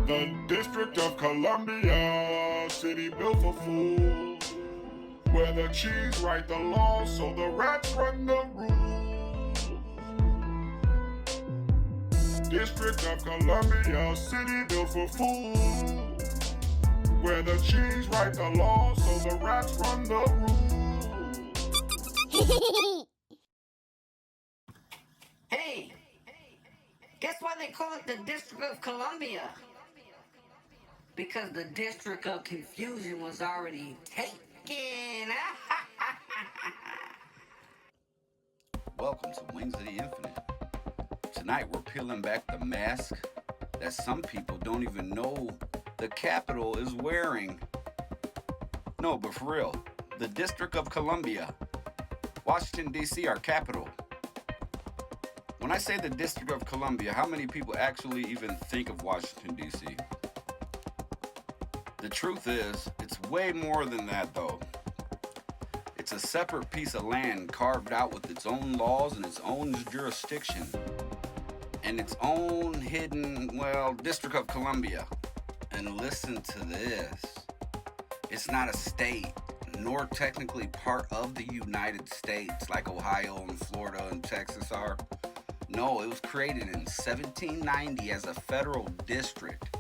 The District of Columbia, city built for fools, where the cheese write the law, so the rats run the rules. District of Columbia, city built for fools, where the cheese write the law, so the rats run the rules. Hey, guess why they call it the District of Columbia? Because the District of Confusion was already taken. Welcome to Wings of the Infinite. Tonight we're peeling back the mask that some people don't even know the Capitol is wearing. No, but for real, the District of Columbia, Washington, D.C., our capital. When I say the District of Columbia, how many people actually even think of Washington, D.C.? The truth is, it's way more than that though. It's a separate piece of land carved out with its own laws and its own jurisdiction. And its own hidden, District of Columbia. And listen to this. It's not a state, nor technically part of the United States like Ohio and Florida and Texas are. No, it was created in 1790 as a federal district,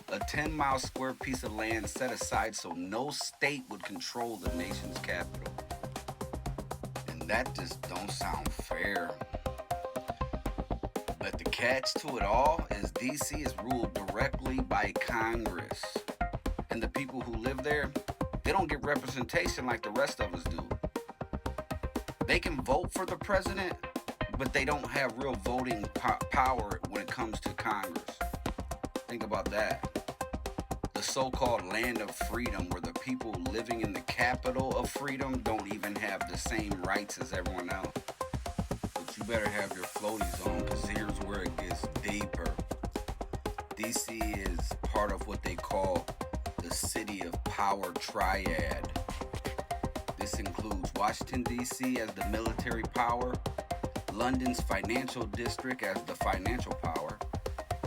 a 10-mile square piece of land set aside so no state would control the nation's capital. And that just don't sound fair. But the catch to it all is D.C. is ruled directly by Congress. And the people who live there, they don't get representation like the rest of us do. They can vote for the president, but they don't have real voting power when it comes to Congress. Think about that. The so-called land of freedom, where the people living in the capital of freedom don't even have the same rights as everyone else. But you better have your floaties on, because here's where it gets deeper. D.C. is part of what they call the City of Power Triad. This includes Washington, D.C. as the military power, London's financial district as the financial power,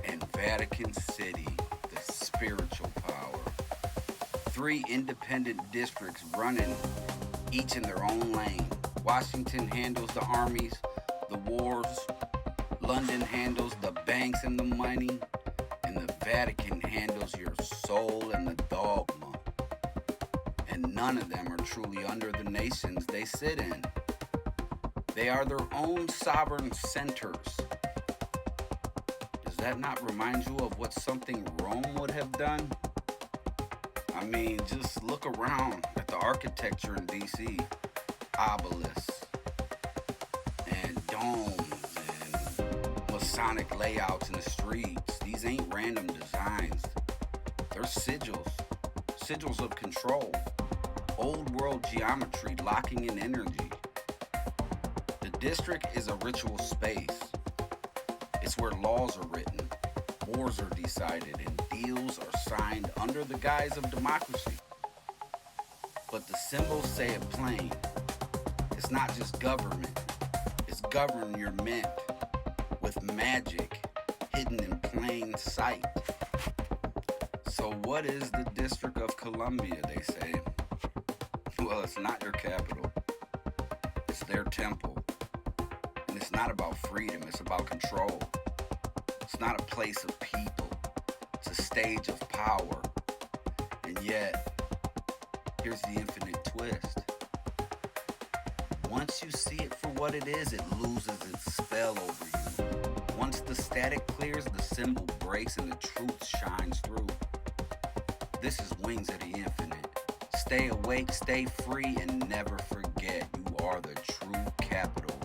and Vatican City, the spiritual power. 3 independent districts running each in their own lane. Washington handles the armies, the wars, London handles the banks and the money, and the Vatican handles your soul and the dogma. And none of them are truly under the nations they sit in. They are their own sovereign centers. Does that not remind you of what something Rome would have done? I mean, just look around at the architecture in D.C. Obelisks and domes and Masonic layouts in the streets. These ain't random designs. They're sigils of control. Old world geometry locking in energy. The district is a ritual space. It's where laws are written, wars are decided, and deals are signed under the guise of democracy. But the symbols say it plain. It's not just government. It's govern your mint with magic hidden in plain sight. So what is the District of Columbia, they say? Well, it's not your capital. It's their temple. And it's not about freedom, it's about control. It's not a place of people. It's a stage of power. And yet, here's the infinite twist. Once you see it for what it is, it loses its spell over you. Once the static clears, the symbol breaks and the truth shines through. This is Wings of the Infinite. Stay awake, stay free, and never forget you are the true capital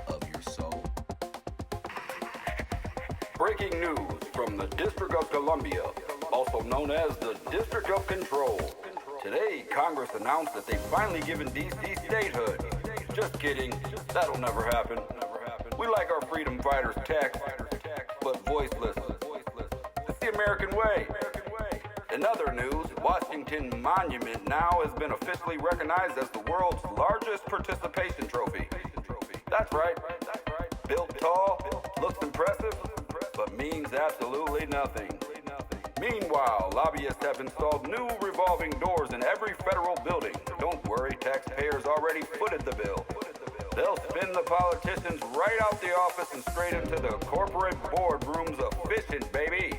of your soul. Breaking news from the District of Columbia, also known as the District of Control. Today, Congress announced that they've finally given D.C. statehood. Just kidding, that'll never happen. We like our freedom fighters taxed, but voiceless. It's the American way. In other news, Washington Monument now has been officially recognized as the world's largest participation trophy. That's right. Built tall, looks impressive, but means absolutely nothing. Meanwhile, lobbyists have installed new revolving doors in every federal building. Don't worry, taxpayers already footed the bill. They'll spin the politicians right out the office and straight into the corporate boardrooms efficient, baby.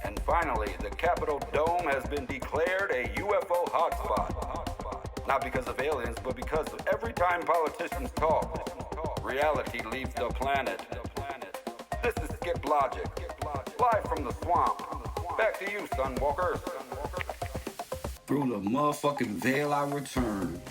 And finally, the Capitol Dome has been declared a UFO hotspot. Not because of aliens, but because every time politicians talk, reality leaves the planet. This is Skip Logic, live from the swamp. Back to you, Sunwalkers. Through the motherfucking veil I return.